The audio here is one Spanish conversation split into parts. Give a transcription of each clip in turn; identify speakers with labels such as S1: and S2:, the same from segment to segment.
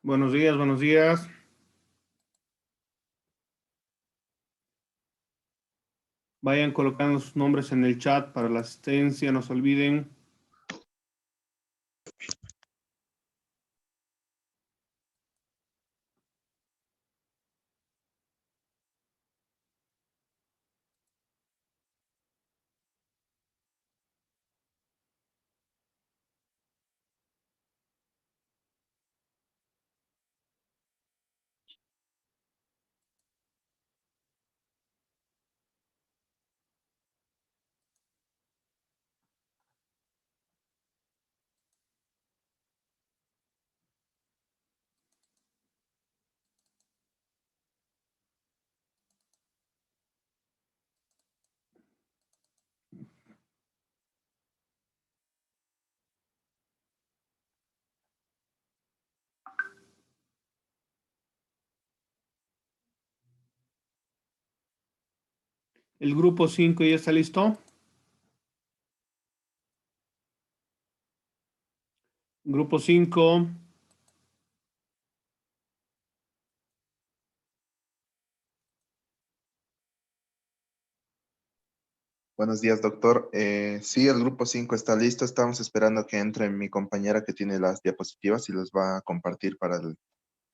S1: Buenos días, buenos días. Vayan colocando sus nombres en el chat para la asistencia, no se olviden. El grupo 5 ya está listo. Grupo 5.
S2: Buenos días, doctor. Sí, el grupo 5 está listo. Estamos esperando que entre mi compañera que tiene las diapositivas y los va a compartir para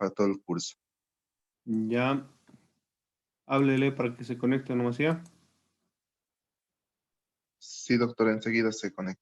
S2: todo el curso.
S1: Ya. Háblele para que se conecte nomás ya.
S2: Sí, doctor, enseguida se conecta.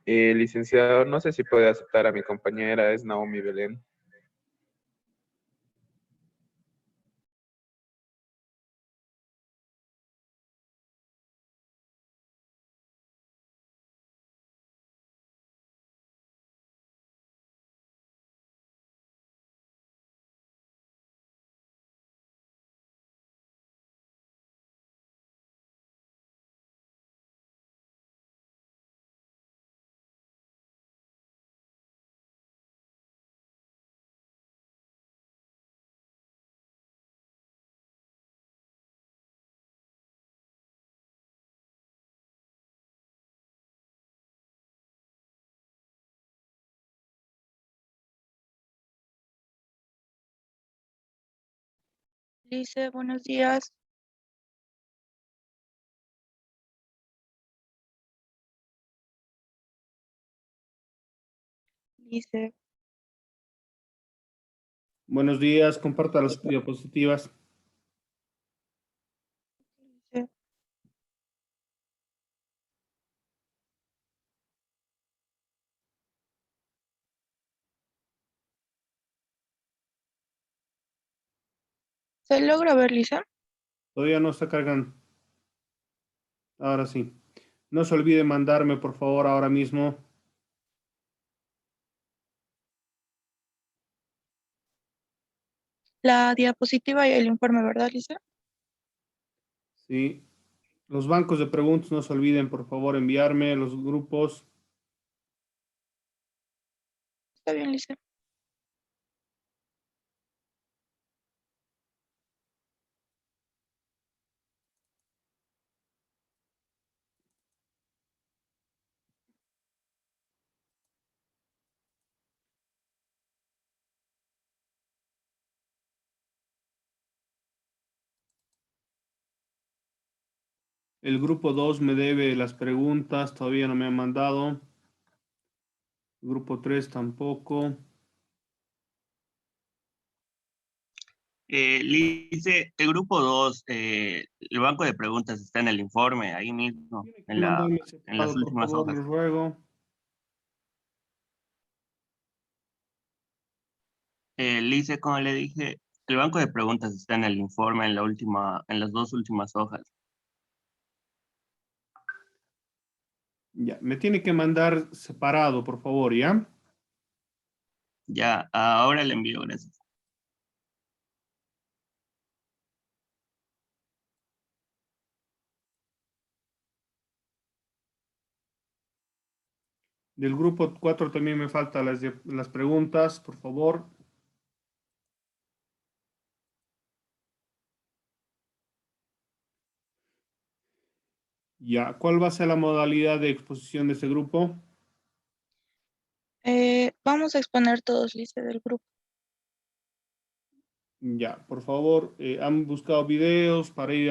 S3: Licenciado, no sé si puede aceptar a mi compañera, es Naomi Belén.
S4: Lice, buenos días. Lice,
S1: Buenos días, comparta las diapositivas.
S4: Lice, ¿Se logra ver, Lisa?
S1: Todavía no está cargando. Ahora sí. No se olvide mandarme, por favor, ahora mismo.
S4: La diapositiva y el informe, ¿verdad, Lisa?
S1: Sí. Los bancos de preguntas, no se olviden, por favor, enviarme los grupos.
S4: Está bien, Lisa.
S1: El grupo 2 me debe las preguntas, todavía no me han mandado. El grupo 3 tampoco.
S5: Lice, el grupo 2, el banco de preguntas está en el informe, ahí mismo,
S1: Tiene que mandarme
S5: en las
S1: separado, por
S5: últimas
S1: favor,
S5: hojas.
S1: les ruego.
S5: Lice, como le dije, el banco de preguntas está en el informe, en las dos últimas hojas.
S1: Ya, me tiene que mandar separado, por favor, ¿ya?
S5: Ya, ahora le envío, gracias.
S1: Del grupo 4 también me faltan las preguntas, por favor. Ya, ¿cuál va a ser la modalidad de exposición de este grupo?
S4: Vamos a exponer todos, Lisa, del grupo.
S1: Ya, por favor, han buscado videos para ir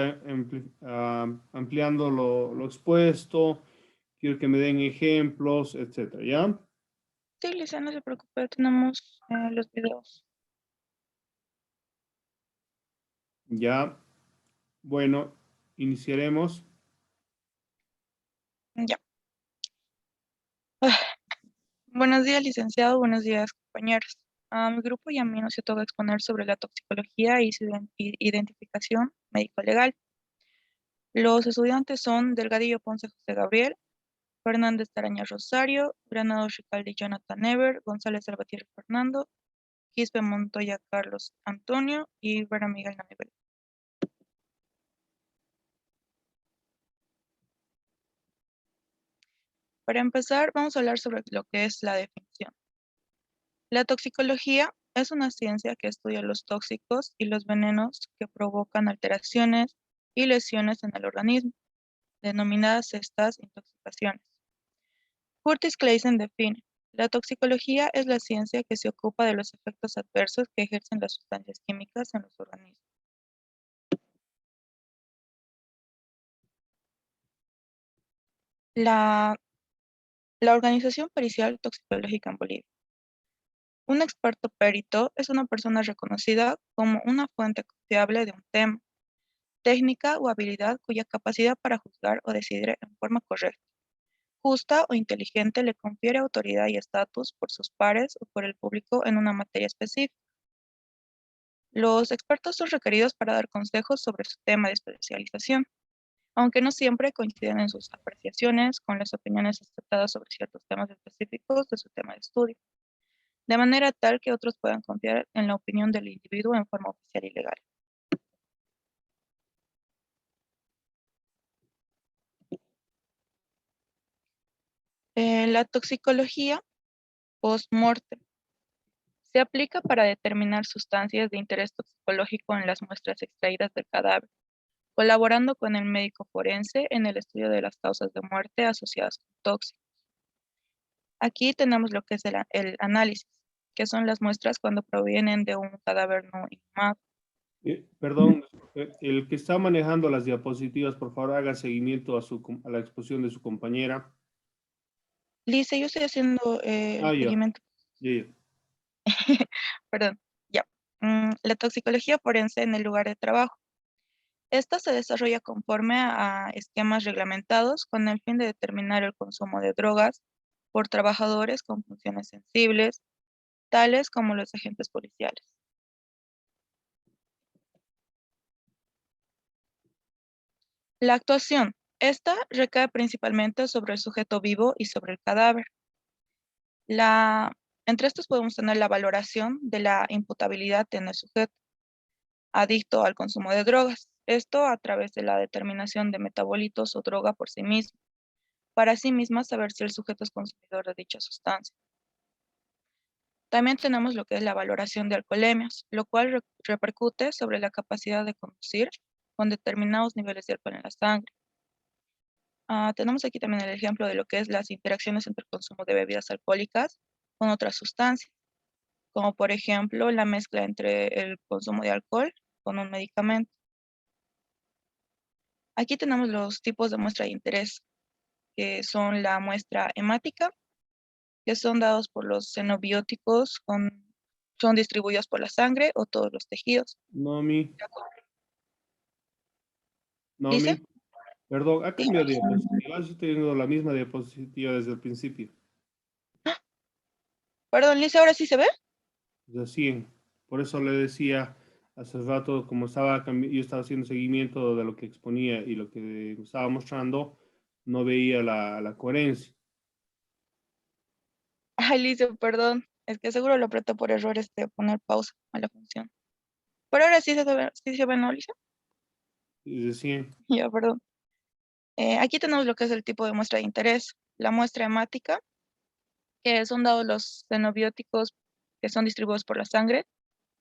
S1: ampliando lo expuesto. Quiero que me den ejemplos, etcétera, ¿ya?
S4: Sí, Lisa, no se preocupe, tenemos los videos.
S1: Ya, bueno, iniciaremos.
S4: Ya. Buenos días, licenciado. Buenos días, compañeros. A mi grupo y a mí nos toca exponer sobre la toxicología y su identificación médico-legal. Los estudiantes son Delgadillo Ponce José Gabriel, Fernández Taraña Rosario, Granados Ricaldi Jonathan Ever, González Salvatierra Fernando, Quispe Montoya Carlos Antonio y Vera Miguel Nanivel. Para empezar, vamos a hablar sobre lo que es la definición. La toxicología es una ciencia que estudia los tóxicos y los venenos que provocan alteraciones y lesiones en el organismo, denominadas estas intoxicaciones. Curtis Claesen define: la toxicología es la ciencia que se ocupa de los efectos adversos que ejercen las sustancias químicas en los organismos. La, la Organización Pericial Toxicológica en Bolivia. Un experto perito es una persona reconocida como una fuente confiable de un tema, técnica o habilidad cuya capacidad para juzgar o decidir en forma correcta, justa o inteligente le confiere autoridad y estatus por sus pares o por el público en una materia específica. Los expertos son requeridos para dar consejos sobre su tema de especialización, aunque no siempre coinciden en sus apreciaciones con las opiniones aceptadas sobre ciertos temas específicos de su tema de estudio, de manera tal que otros puedan confiar en la opinión del individuo en forma oficial y legal. La toxicología post-mortem se aplica para determinar sustancias de interés toxicológico en las muestras extraídas del cadáver, colaborando con el médico forense en el estudio de las causas de muerte asociadas con tóxicos. Aquí tenemos lo que es el análisis, que son las muestras cuando provienen de un cadáver no inhumado.
S1: Perdón, disculpe, el que está manejando las diapositivas, por favor, haga seguimiento a la exposición de su compañera.
S4: Lice, yo estoy haciendo el
S1: Ya,
S4: seguimiento.
S1: ya.
S4: Perdón, ya. La toxicología forense en el lugar de trabajo. Esta se desarrolla conforme a esquemas reglamentados con el fin de determinar el consumo de drogas por trabajadores con funciones sensibles, tales como los agentes policiales. La actuación. Esta recae principalmente sobre el sujeto vivo y sobre el cadáver. Entre estos podemos tener la valoración de la imputabilidad en el sujeto adicto al consumo de drogas. Esto a través de la determinación de metabolitos o droga por sí mismo, para sí misma saber si el sujeto es consumidor de dicha sustancia. También tenemos lo que es la valoración de alcoholemias, lo cual repercute sobre la capacidad de conducir con determinados niveles de alcohol en la sangre. Tenemos aquí también el ejemplo de lo que es las interacciones entre el consumo de bebidas alcohólicas con otras sustancias, como por ejemplo la mezcla entre el consumo de alcohol con un medicamento. Aquí tenemos los tipos de muestra de interés, que son la muestra hemática, que son dados por los xenobióticos, son distribuidos por la sangre o todos los tejidos.
S1: Nomi,
S4: ¿Dice?
S1: Nomi, perdón, ha
S4: Sí.
S1: cambiado de diapositiva. Yo estoy teniendo la misma diapositiva desde el principio.
S4: Perdón, Lice, ¿ahora sí se ve?
S1: Desde 100. Por eso le decía hace rato, como yo estaba haciendo seguimiento de lo que exponía y lo que estaba mostrando, no veía la coherencia.
S4: Ay, Lice, perdón. Es que seguro lo apretó por error poner pausa a la función. Pero ahora sí se ve, ¿no, Lice?
S1: Desde 100.
S4: Ya, perdón. Aquí tenemos lo que es el tipo de muestra de interés. La muestra hemática, que son dados los xenobióticos que son distribuidos por la sangre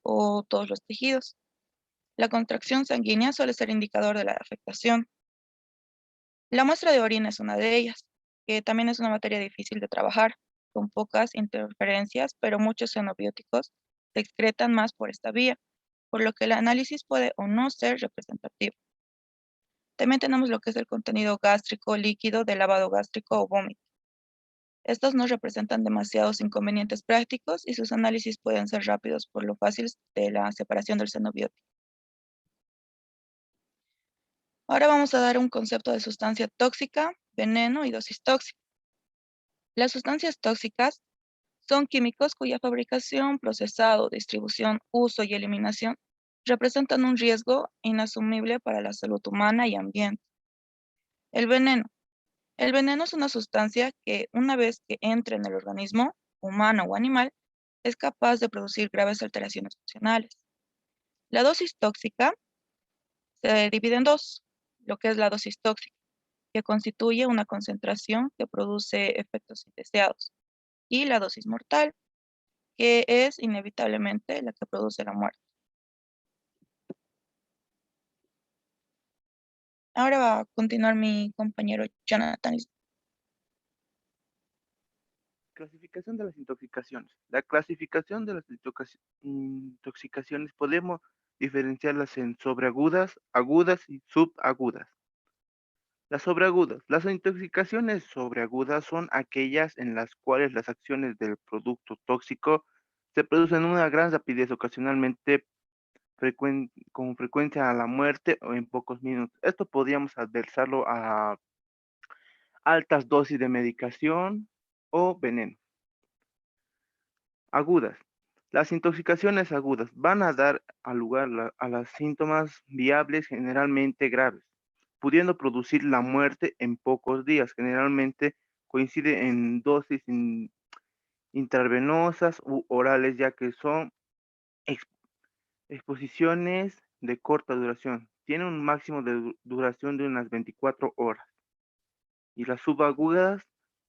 S4: o todos los tejidos. La contracción sanguínea suele ser indicador de la afectación. La muestra de orina es una de ellas, que también es una materia difícil de trabajar, con pocas interferencias, pero muchos xenobióticos se excretan más por esta vía, por lo que el análisis puede o no ser representativo. También tenemos lo que es el contenido gástrico líquido del lavado gástrico o vómito. Estos no representan demasiados inconvenientes prácticos y sus análisis pueden ser rápidos por lo fácil de la separación del xenobiótico. Ahora vamos a dar un concepto de sustancia tóxica, veneno y dosis tóxica. Las sustancias tóxicas son químicos cuya fabricación, procesado, distribución, uso y eliminación representan un riesgo inasumible para la salud humana y ambiente. El veneno. El veneno es una sustancia que una vez que entra en el organismo, humano o animal, es capaz de producir graves alteraciones funcionales. La dosis tóxica se divide en dos, lo que es la dosis tóxica, que constituye una concentración que produce efectos indeseados, y la dosis mortal, que es inevitablemente la que produce la muerte. Ahora va a continuar mi compañero Jonathan.
S6: Clasificación de las intoxicaciones. La clasificación de las intoxicaciones podemos diferenciarlas en sobreagudas, agudas y subagudas. Las sobreagudas. Las intoxicaciones sobreagudas son aquellas en las cuales las acciones del producto tóxico se producen en una gran rapidez, ocasionalmente con frecuencia a la muerte o en pocos minutos. Esto podríamos adversarlo a altas dosis de medicación o veneno. Agudas. Las intoxicaciones agudas van a dar lugar a los síntomas viables generalmente graves, pudiendo producir la muerte en pocos días. Generalmente coincide en dosis intravenosas u orales, ya que son ex- exposiciones de corta duración. Tiene un máximo de duración de unas 24 horas. Y las subagudas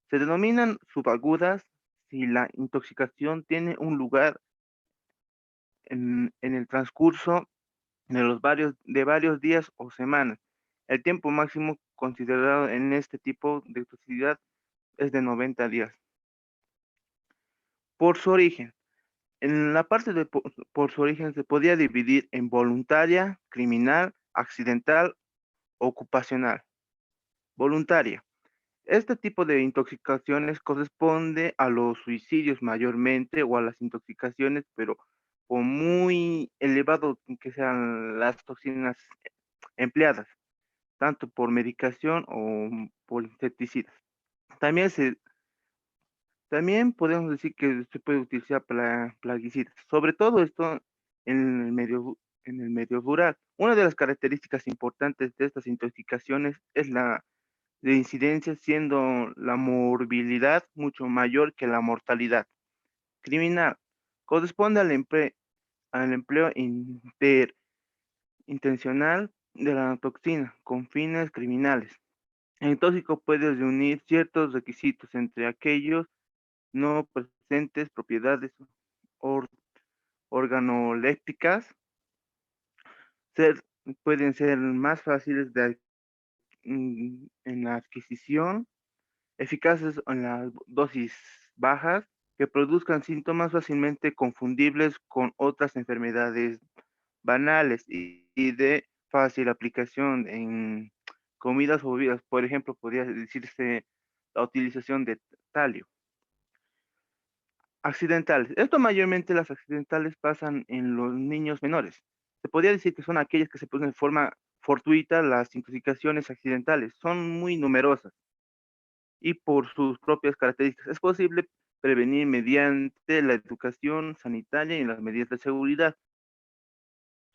S6: se denominan subagudas si la intoxicación tiene un lugar en el transcurso de varios días o semanas. El tiempo máximo considerado en este tipo de toxicidad es de 90 días. Por su origen. En la parte de por su origen se podía dividir en voluntaria, criminal, accidental, ocupacional. Voluntaria. Este tipo de intoxicaciones corresponde a los suicidios mayormente o a las intoxicaciones, pero con muy elevado que sean las toxinas empleadas, tanto por medicación o por insecticidas. También, también podemos decir que se puede utilizar plaguicidas, sobre todo esto en el medio en el medio rural. Una de las características importantes de estas intoxicaciones es la de incidencia, siendo la morbilidad mucho mayor que la mortalidad. Criminal. Corresponde al empleo intencional de la toxina con fines criminales. El tóxico puede reunir ciertos requisitos, entre aquellos no presentes propiedades or- organolépticas, ser- pueden ser más fáciles en la adquisición, eficaces en las dosis bajas, que produzcan síntomas fácilmente confundibles con otras enfermedades banales y de fácil aplicación en comidas o bebidas. Por ejemplo, podría decirse la utilización de talio. Accidentales. Esto mayormente las accidentales pasan en los niños menores. Se podría decir que son aquellas que se producen de forma fortuita. Las intoxicaciones accidentales son muy numerosas y por sus propias características. Es posible prevenir mediante la educación sanitaria y las medidas de seguridad.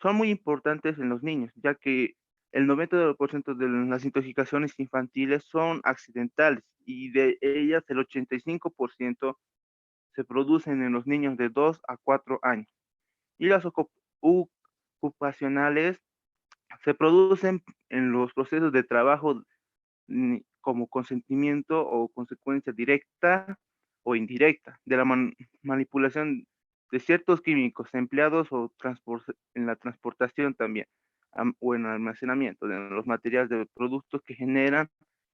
S6: Son muy importantes en los niños, ya que el 90% de las intoxicaciones infantiles son accidentales y de ellas el 85% se producen en los niños de 2 a 4 años. Y las ocupacionales se producen en los procesos de trabajo como consentimiento o consecuencia directa o indirecta de la manipulación de ciertos químicos empleados o en la transportación también, o en el almacenamiento de los materiales de productos que generan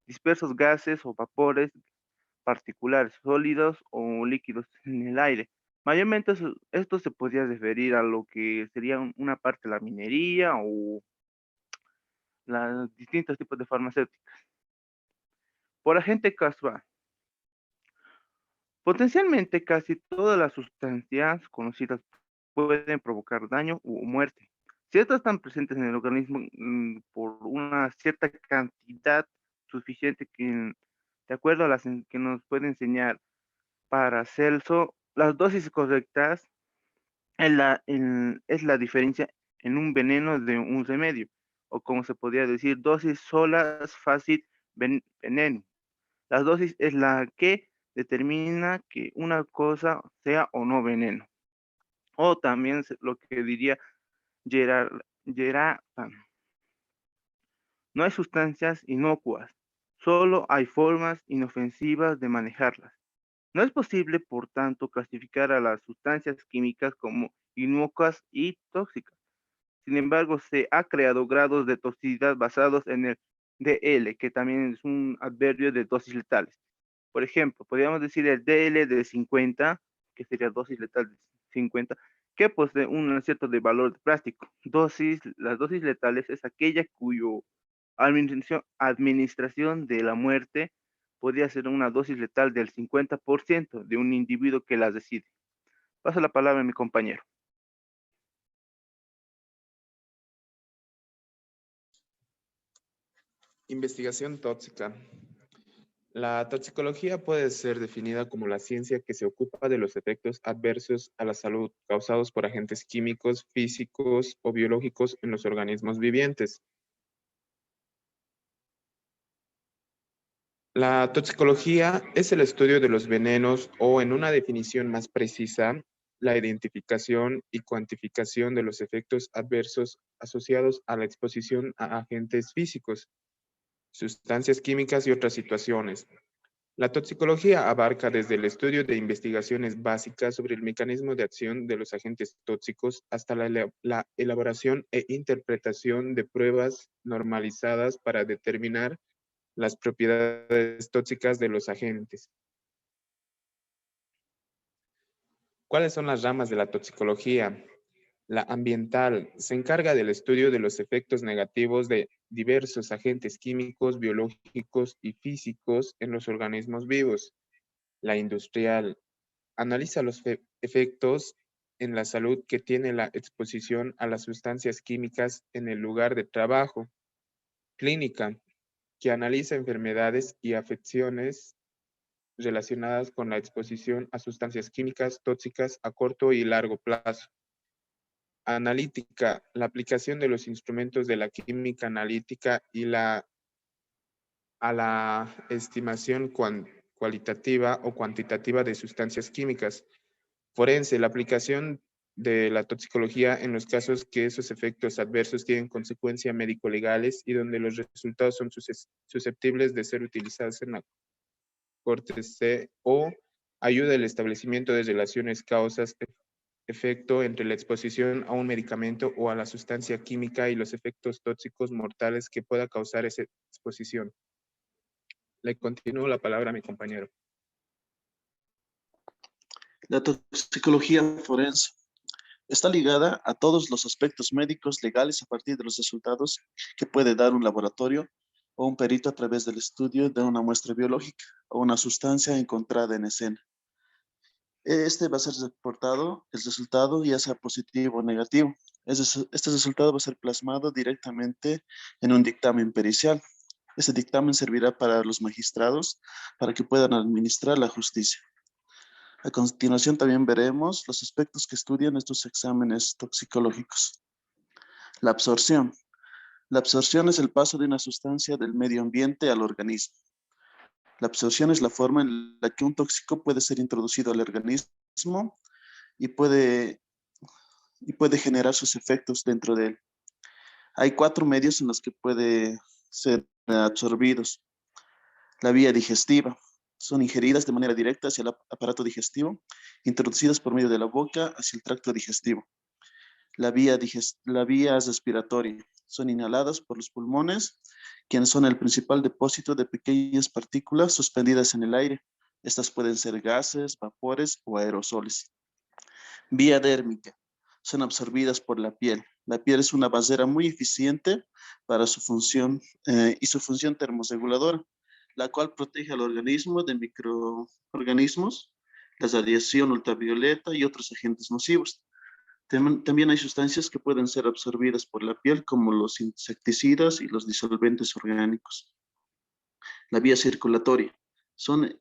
S6: dispersos gases o vapores particulares, sólidos o líquidos en el aire. Mayormente esto se podría referir a lo que sería una parte de la minería o los distintos tipos de farmacéuticas. Por agente casual. Potencialmente casi todas las sustancias conocidas pueden provocar daño o muerte. Si estas están presentes en el organismo por una cierta cantidad suficiente de acuerdo a las que nos puede enseñar Paracelso, las dosis correctas es la diferencia en un veneno de un remedio, o como se podría decir, dosis solas fácil veneno. La dosis es la que determina que una cosa sea o no veneno. O también lo que diría Gerard, no hay sustancias inocuas, solo hay formas inofensivas de manejarlas. No es posible, por tanto, clasificar a las sustancias químicas como inocuas y tóxicas. Sin embargo, se ha creado grados de toxicidad basados en el DL, que también es un adverbio de dosis letales. Por ejemplo, podríamos decir el DL de 50, que sería dosis letal de 50, que posee un cierto de valor de plástico. Las dosis letales es aquella cuyo administración de la muerte podría ser una dosis letal del 50% de un individuo que las decide. Paso la palabra a mi compañero.
S3: Investigación tóxica. La toxicología puede ser definida como la ciencia que se ocupa de los efectos adversos a la salud causados por agentes químicos, físicos o biológicos en los organismos vivientes. La toxicología es el estudio de los venenos o, en una definición más precisa, la identificación y cuantificación de los efectos adversos asociados a la exposición a agentes físicos, sustancias químicas y otras situaciones. La toxicología abarca desde el estudio de investigaciones básicas sobre el mecanismo de acción de los agentes tóxicos hasta la elaboración e interpretación de pruebas normalizadas para determinar las propiedades tóxicas de los agentes. ¿Cuáles son las ramas de la toxicología? La ambiental se encarga del estudio de los efectos negativos de diversos agentes químicos, biológicos y físicos en los organismos vivos. La industrial analiza los efectos en la salud que tiene la exposición a las sustancias químicas en el lugar de trabajo. Clínica, que analiza enfermedades y afecciones relacionadas con la exposición a sustancias químicas tóxicas a corto y largo plazo. Analítica, la aplicación de los instrumentos de la química analítica y a la estimación cualitativa o cuantitativa de sustancias químicas. Forense, la aplicación de la toxicología en los casos que esos efectos adversos tienen consecuencias médico-legales y donde los resultados son susceptibles de ser utilizados en la corte C, o ayuda al establecimiento de relaciones causas-efecto entre la exposición a un medicamento o a la sustancia química y los efectos tóxicos mortales que pueda causar esa exposición. Le continúo la palabra a mi compañero.
S7: La toxicología forense está ligada a todos los aspectos médicos legales a partir de los resultados que puede dar un laboratorio o un perito a través del estudio de una muestra biológica o una sustancia encontrada en escena. Este va a ser reportado, el resultado, ya sea positivo o negativo. Este resultado va a ser plasmado directamente en un dictamen pericial. Este dictamen servirá para los magistrados para que puedan administrar la justicia. A continuación también veremos los aspectos que estudian estos exámenes toxicológicos. La absorción. La absorción es el paso de una sustancia del medio ambiente al organismo. La absorción es la forma en la que un tóxico puede ser introducido al organismo y puede generar sus efectos dentro de él. Hay 4 medios en los que puede ser absorbidos. La vía digestiva. Son ingeridas de manera directa hacia el aparato digestivo, introducidas por medio de la boca hacia el tracto digestivo. La vía respiratoria. Son inhaladas por los pulmones, quienes son el principal depósito de pequeñas partículas suspendidas en el aire. Estas pueden ser gases, vapores o aerosoles. Vía dérmica. Son absorbidas por la piel. La piel es una basera muy eficiente para su función y su función termorreguladora, la cual protege al organismo de microorganismos, la radiación ultravioleta y otros agentes nocivos. También hay sustancias que pueden ser absorbidas por la piel, como los insecticidas y los disolventes orgánicos. La vía circulatoria. Son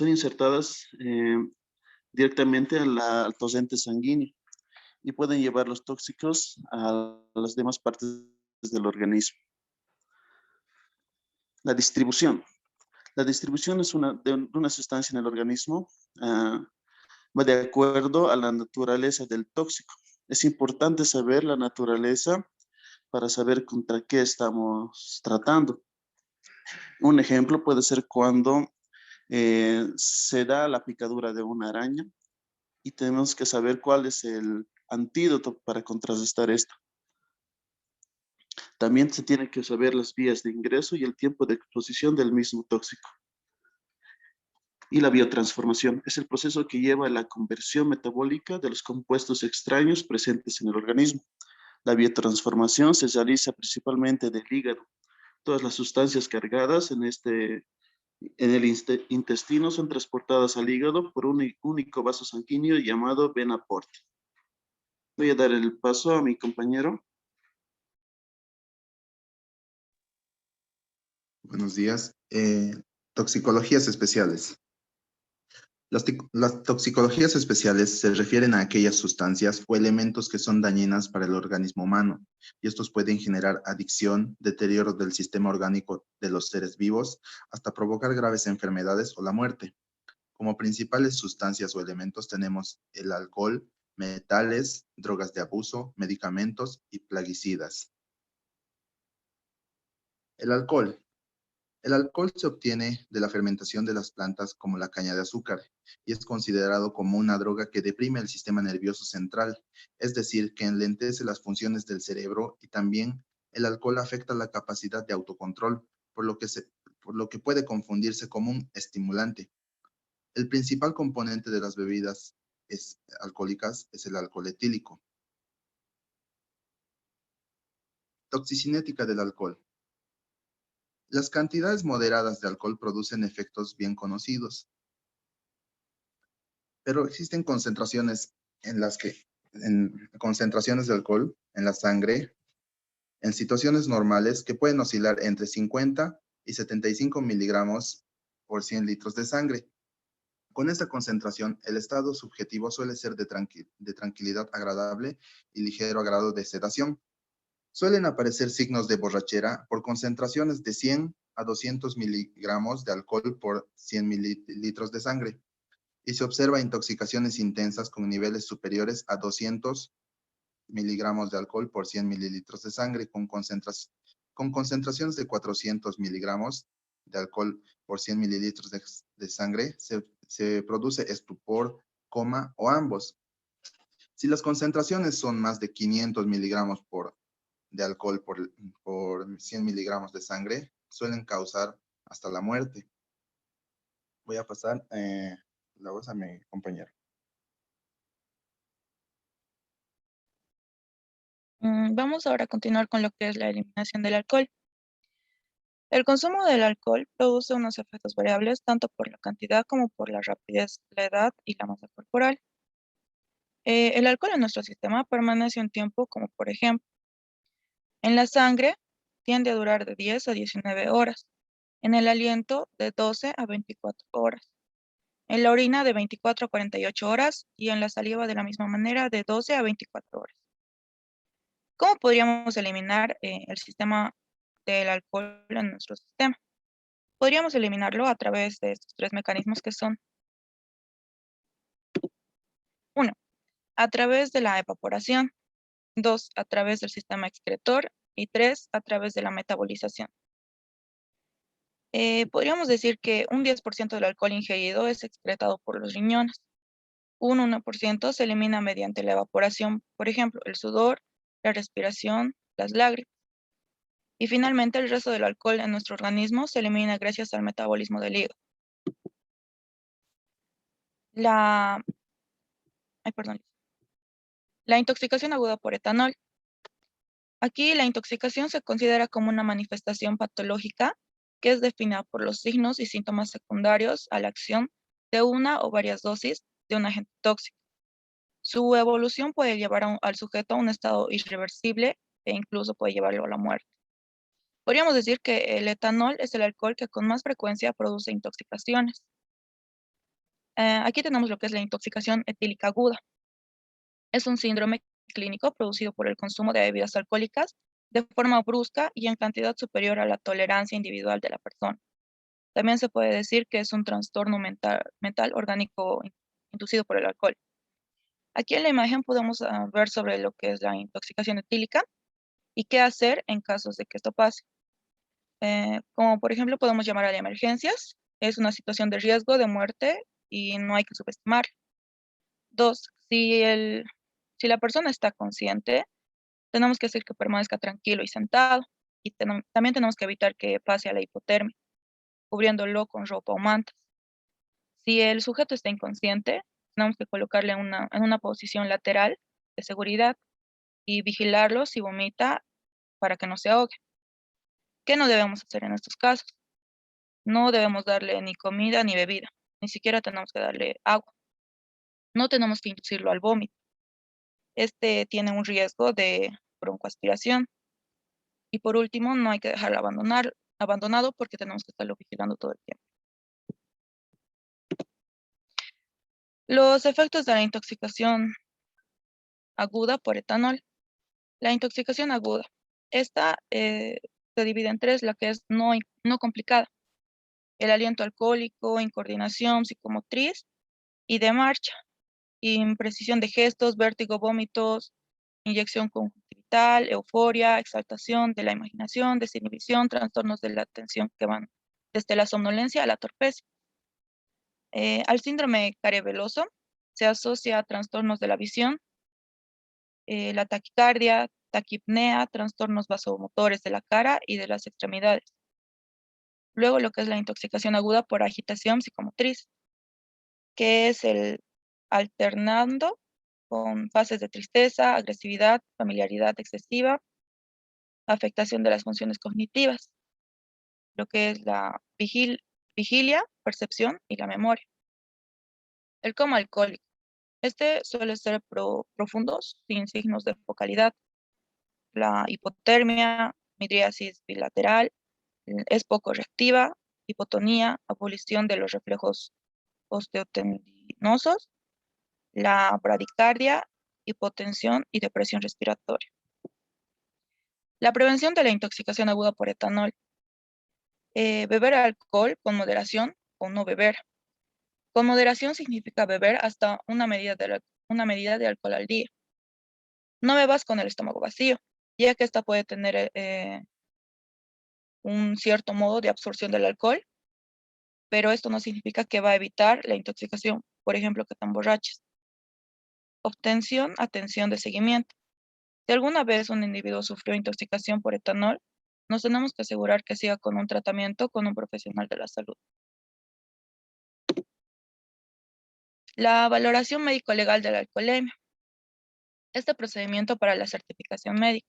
S7: insertadas directamente al torrente sanguíneo y pueden llevar los tóxicos a las demás partes del organismo. La distribución. La distribución es de una sustancia en el organismo, va de acuerdo a la naturaleza del tóxico. Es importante saber la naturaleza para saber contra qué estamos tratando. Un ejemplo puede ser cuando se da la picadura de una araña y tenemos que saber cuál es el antídoto para contrarrestar esto. También se tiene que saber las vías de ingreso y el tiempo de exposición del mismo tóxico. Y la biotransformación es el proceso que lleva a la conversión metabólica de los compuestos extraños presentes en el organismo. La biotransformación se realiza principalmente del hígado. Todas las sustancias cargadas en el intestino son transportadas al hígado por un único vaso sanguíneo llamado vena porta. Voy a dar el paso a mi compañero.
S2: Buenos días. Toxicologías especiales. Las toxicologías especiales se refieren a aquellas sustancias o elementos que son dañinas para el organismo humano, y estos pueden generar adicción, deterioro del sistema orgánico de los seres vivos, hasta provocar graves enfermedades o la muerte. Como principales sustancias o elementos tenemos el alcohol, metales, drogas de abuso, medicamentos y plaguicidas. El alcohol. El alcohol se obtiene de la fermentación de las plantas como la caña de azúcar y es considerado como una droga que deprime el sistema nervioso central, es decir, que enlentece las funciones del cerebro, y también el alcohol afecta la capacidad de autocontrol, por lo que puede confundirse como un estimulante. El principal componente de las bebidas alcohólicas es el alcohol etílico. Toxicinética del alcohol. Las cantidades moderadas de alcohol producen efectos bien conocidos, pero existen concentraciones concentraciones de alcohol en la sangre en situaciones normales que pueden oscilar entre 50 y 75 miligramos por 100 litros de sangre. Con esta concentración, el estado subjetivo suele ser de tranquilidad agradable y ligero a grado de sedación. Suelen aparecer signos de borrachera por concentraciones de 100 a 200 miligramos de alcohol por 100 mililitros de sangre, y se observa intoxicaciones intensas con niveles superiores a 200 miligramos de alcohol por 100 mililitros de sangre, con concentraciones de 400 miligramos de alcohol por 100 mililitros de sangre, se produce estupor, coma o ambos. Si las concentraciones son más de 500 miligramos de alcohol por 100 miligramos de sangre, suelen causar hasta la muerte. Voy a pasar la voz a mi compañero.
S4: Vamos ahora a continuar con lo que es la eliminación del alcohol. El consumo del alcohol produce unos efectos variables tanto por la cantidad como por la rapidez, la edad y la masa corporal. El alcohol en nuestro sistema permanece un tiempo, como por ejemplo, en la sangre tiende a durar de 10 a 19 horas, en el aliento de 12 a 24 horas, en la orina de 24 a 48 horas y en la saliva de la misma manera de 12 a 24 horas. ¿Cómo podríamos eliminar el sistema del alcohol en nuestro sistema? Podríamos eliminarlo a través de estos tres mecanismos que son: 1. A través de la evaporación. 2. A través del sistema excretor. Y 3. A través de la metabolización. Podríamos decir que un 10% del alcohol ingerido es excretado por los riñones. Un 1% se elimina mediante la evaporación, por ejemplo, el sudor, la respiración, las lágrimas. Y finalmente, el resto del alcohol en nuestro organismo se elimina gracias al metabolismo del hígado. La intoxicación aguda por etanol. Aquí la intoxicación se considera como una manifestación patológica que es definida por los signos y síntomas secundarios a la acción de una o varias dosis de un agente tóxico. Su evolución puede llevar al sujeto a un estado irreversible e incluso puede llevarlo a la muerte. Podríamos decir que el etanol es el alcohol que con más frecuencia produce intoxicaciones. Aquí tenemos lo que es la intoxicación etílica aguda. Es un síndrome clínico producido por el consumo de bebidas alcohólicas de forma brusca y en cantidad superior a la tolerancia individual de la persona. También se puede decir que es un trastorno mental orgánico inducido por el alcohol. Aquí en la imagen podemos ver sobre lo que es la intoxicación etílica y qué hacer en casos de que esto pase. Como por ejemplo podemos llamar a emergencias. Es una situación de riesgo de muerte y no hay que subestimar. 2. Si la persona está consciente, tenemos que hacer que permanezca tranquilo y sentado. Y también tenemos que evitar que pase a la hipotermia, cubriéndolo con ropa o mantas. Si el sujeto está inconsciente, tenemos que colocarle en una posición lateral de seguridad y vigilarlo si vomita para que no se ahogue. ¿Qué no debemos hacer en estos casos? No debemos darle ni comida ni bebida, ni siquiera tenemos que darle agua. No tenemos que inducirlo al vómito. Este tiene un riesgo de broncoaspiración. Y por último, no hay que dejarlo abandonado porque tenemos que estarlo vigilando todo el tiempo. Los efectos de la intoxicación aguda por etanol. La intoxicación aguda. Esta se divide en tres, la que es no complicada. El aliento alcohólico, incoordinación psicomotriz y de marcha. Imprecisión de gestos, vértigo, vómitos, inyección conjuntivital, euforia, exaltación de la imaginación, desinhibición, trastornos de la atención que van desde la somnolencia a la torpeza. Al síndrome careveloso se asocia a trastornos de la visión, la taquicardia, taquipnea, trastornos vasomotores de la cara y de las extremidades. Luego lo que es la intoxicación aguda por agitación psicomotriz, que es el alternando con fases de tristeza, agresividad, familiaridad excesiva, afectación de las funciones cognitivas, lo que es la vigilia, percepción y la memoria. El coma alcohólico. Este suele ser profundos, sin signos de focalidad. La hipotermia, midriasis bilateral, es poco reactiva, hipotonía, abolición de los reflejos osteotendinosos, la bradicardia, hipotensión y depresión respiratoria. La prevención de la intoxicación aguda por etanol. Beber alcohol con moderación o no beber. Con moderación significa beber hasta una medida de alcohol al día. No bebas con el estómago vacío, ya que esta puede tener un cierto modo de absorción del alcohol, pero esto no significa que va a evitar la intoxicación, por ejemplo, que te emborraches. Atención de seguimiento. Si alguna vez un individuo sufrió intoxicación por etanol, nos tenemos que asegurar que siga con un tratamiento con un profesional de la salud. La valoración médico-legal de la alcoholemia. Este procedimiento para la certificación médica.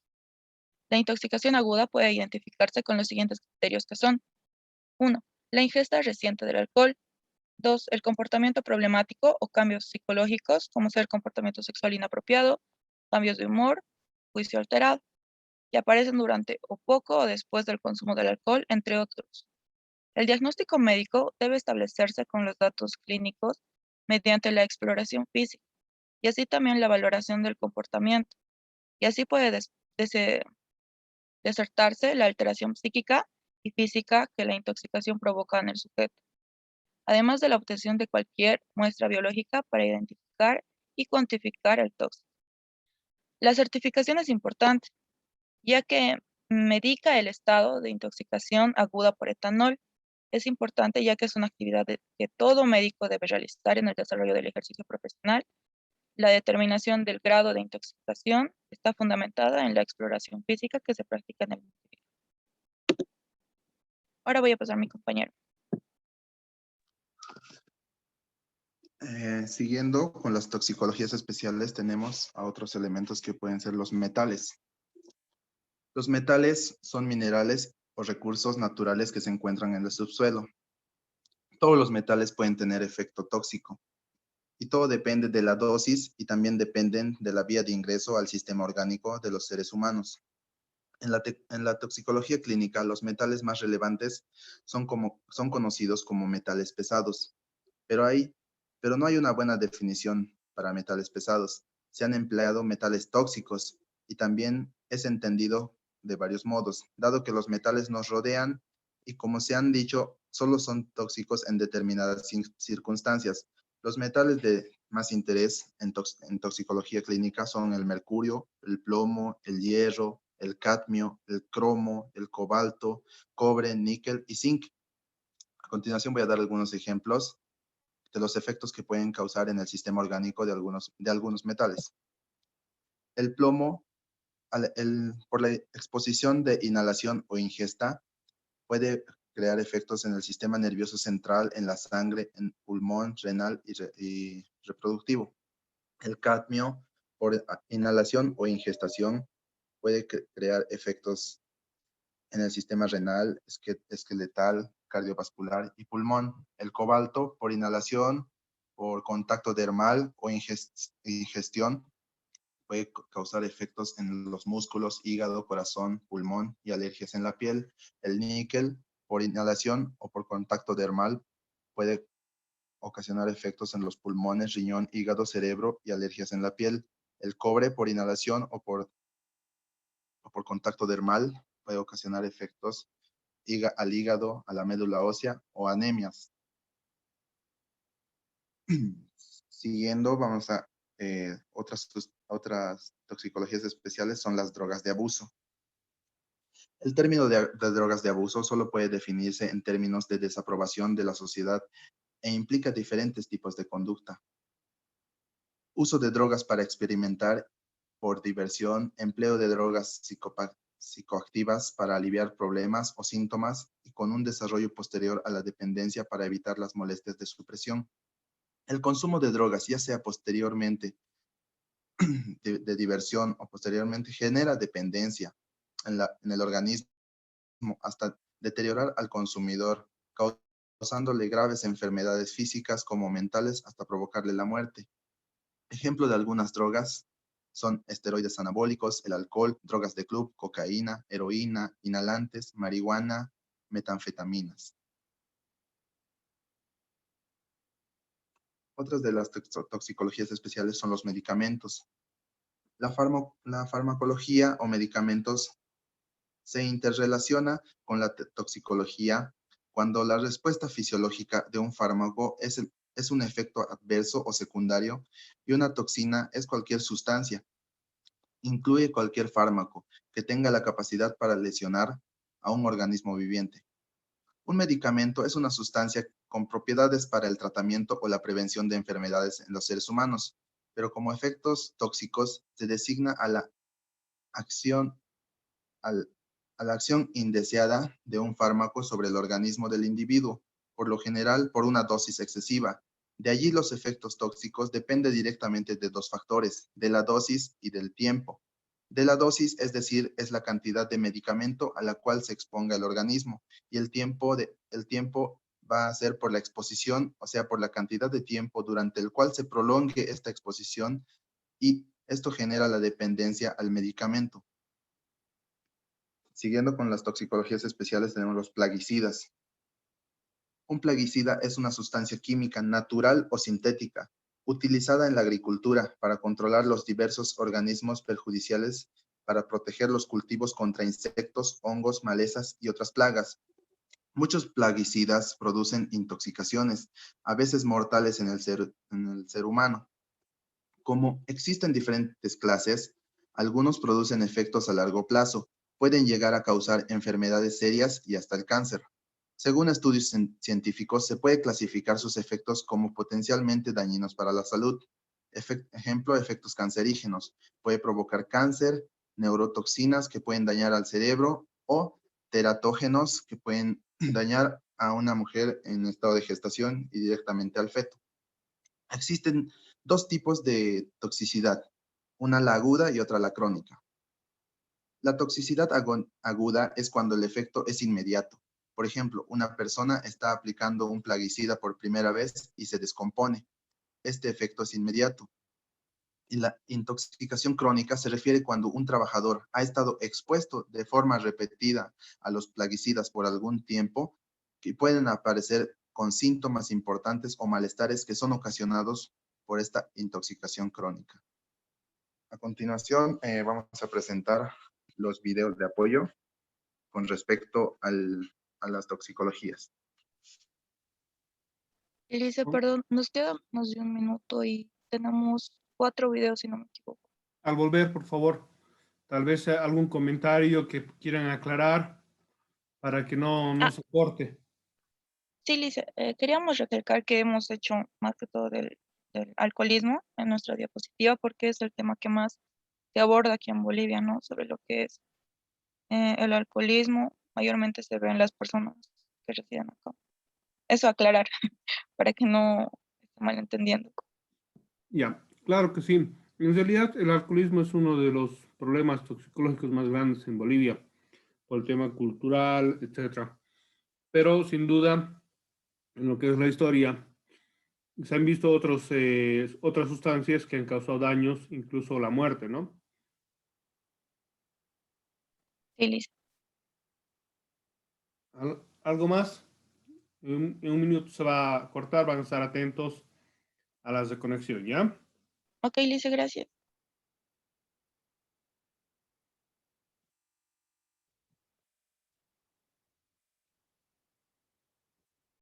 S4: La intoxicación aguda puede identificarse con los siguientes criterios que son: 1. La ingesta reciente del alcohol. 2. El comportamiento problemático o cambios psicológicos, como ser comportamiento sexual inapropiado, cambios de humor, juicio alterado, que aparecen durante o poco o después del consumo del alcohol, entre otros. El diagnóstico médico debe establecerse con los datos clínicos mediante la exploración física y así también la valoración del comportamiento. Y así puede desertarse la alteración psíquica y física que la intoxicación provoca en el sujeto, además de la obtención de cualquier muestra biológica para identificar y cuantificar el tóxico. La certificación es importante, ya que medica el estado de intoxicación aguda por etanol. Es importante ya que es una actividad que todo médico debe realizar en el desarrollo del ejercicio profesional. La determinación del grado de intoxicación está fundamentada en la exploración física que se practica en el individuo. Ahora voy a pasar a mi compañero.
S2: Siguiendo con las toxicologías especiales, tenemos a otros elementos que pueden ser los metales. Los metales son minerales o recursos naturales que se encuentran en el subsuelo. Todos los metales pueden tener efecto tóxico y todo depende de la dosis y también dependen de la vía de ingreso al sistema orgánico de los seres humanos. En la toxicología clínica, los metales más relevantes son conocidos como metales pesados, pero no hay una buena definición para metales pesados. Se han empleado metales tóxicos y también es entendido de varios modos, dado que los metales nos rodean y, como se han dicho, solo son tóxicos en determinadas circunstancias. Los metales de más interés en toxicología clínica son el mercurio, el plomo, el hierro, el cadmio, el cromo, el cobalto, cobre, níquel y zinc. A continuación voy a dar algunos ejemplos de los efectos que pueden causar en el sistema orgánico de algunos metales. El plomo, por la exposición de inhalación o ingesta, puede crear efectos en el sistema nervioso central, en la sangre, en pulmón, renal y reproductivo. El cadmio, por inhalación o ingestación, puede crear efectos en el sistema renal, esqueletal, cardiovascular y pulmón. El cobalto, por inhalación, por contacto dermal o ingestión, puede causar efectos en los músculos, hígado, corazón, pulmón y alergias en la piel. El níquel, por inhalación o por contacto dermal, puede ocasionar efectos en los pulmones, riñón, hígado, cerebro y alergias en la piel. El cobre, por inhalación o por contacto dermal, puede ocasionar efectos al hígado, a la médula ósea o anemias. Siguiendo, vamos a otras toxicologías especiales son las drogas de abuso. El término de drogas de abuso solo puede definirse en términos de desaprobación de la sociedad e implica diferentes tipos de conducta. Uso de drogas para experimentar por diversión, empleo de drogas psicoactivas para aliviar problemas o síntomas y con un desarrollo posterior a la dependencia para evitar las molestias de supresión. El consumo de drogas, ya sea posteriormente de diversión o posteriormente, genera dependencia en el organismo hasta deteriorar al consumidor, causándole graves enfermedades físicas como mentales hasta provocarle la muerte. Ejemplo de algunas drogas son esteroides anabólicos, el alcohol, drogas de club, cocaína, heroína, inhalantes, marihuana, metanfetaminas. Otras de las toxicologías especiales son los medicamentos. La farmacología o medicamentos se interrelaciona con la toxicología cuando la respuesta fisiológica de un fármaco es un efecto adverso o secundario y una toxina es cualquier sustancia. Incluye cualquier fármaco que tenga la capacidad para lesionar a un organismo viviente. Un medicamento es una sustancia con propiedades para el tratamiento o la prevención de enfermedades en los seres humanos, pero como efectos tóxicos se designa a la acción, a la acción indeseada de un fármaco sobre el organismo del individuo, por lo general por una dosis excesiva. De allí los efectos tóxicos dependen directamente de dos factores, de la dosis y del tiempo. De la dosis, es decir, es la cantidad de medicamento a la cual se exponga el organismo, y el tiempo va a ser por la exposición, o sea, por la cantidad de tiempo durante el cual se prolongue esta exposición, y esto genera la dependencia al medicamento. Siguiendo con las toxicologías especiales, tenemos los plaguicidas. Un plaguicida es una sustancia química natural o sintética, utilizada en la agricultura para controlar los diversos organismos perjudiciales para proteger los cultivos contra insectos, hongos, malezas y otras plagas. Muchos plaguicidas producen intoxicaciones, a veces mortales en el ser humano. Como existen diferentes clases, algunos producen efectos a largo plazo, pueden llegar a causar enfermedades serias y hasta el cáncer. Según estudios científicos, se puede clasificar sus efectos como potencialmente dañinos para la salud. Ejemplo, efectos cancerígenos. Puede provocar cáncer, neurotoxinas que pueden dañar al cerebro o teratógenos que pueden dañar a una mujer en estado de gestación y directamente al feto. Existen dos tipos de toxicidad, una la aguda y otra la crónica. La toxicidad aguda es cuando el efecto es inmediato. Por ejemplo, una persona está aplicando un plaguicida por primera vez y se descompone. Este efecto es inmediato. Y la intoxicación crónica se refiere cuando un trabajador ha estado expuesto de forma repetida a los plaguicidas por algún tiempo, que pueden aparecer con síntomas importantes o malestares que son ocasionados por esta intoxicación crónica. A continuación, vamos a presentar los videos de apoyo con respecto a las toxicologías.
S4: Elise, perdón, nos queda más de un minuto y tenemos 4 videos, si no me equivoco.
S1: Al volver, por favor, tal vez algún comentario que quieran aclarar para que no se corte.
S4: Sí, Elise, queríamos recalcar que hemos hecho más que todo del alcoholismo en nuestra diapositiva porque es el tema que más se aborda aquí en Bolivia, ¿no? Sobre lo que es el alcoholismo, mayormente se ve en las personas que residen acá. Eso aclarar, para que no esté malentendiendo.
S1: Ya, claro que sí. En realidad, el alcoholismo es uno de los problemas toxicológicos más grandes en Bolivia, por el tema cultural, etcétera. Pero sin duda, en lo que es la historia, se han visto otras sustancias que han causado daños, incluso la muerte, ¿no?
S4: Sí, Elise.
S1: ¿Algo más? En un minuto se va a cortar, van a estar atentos a las de conexión, ¿ya?
S4: Ok, Elise, gracias.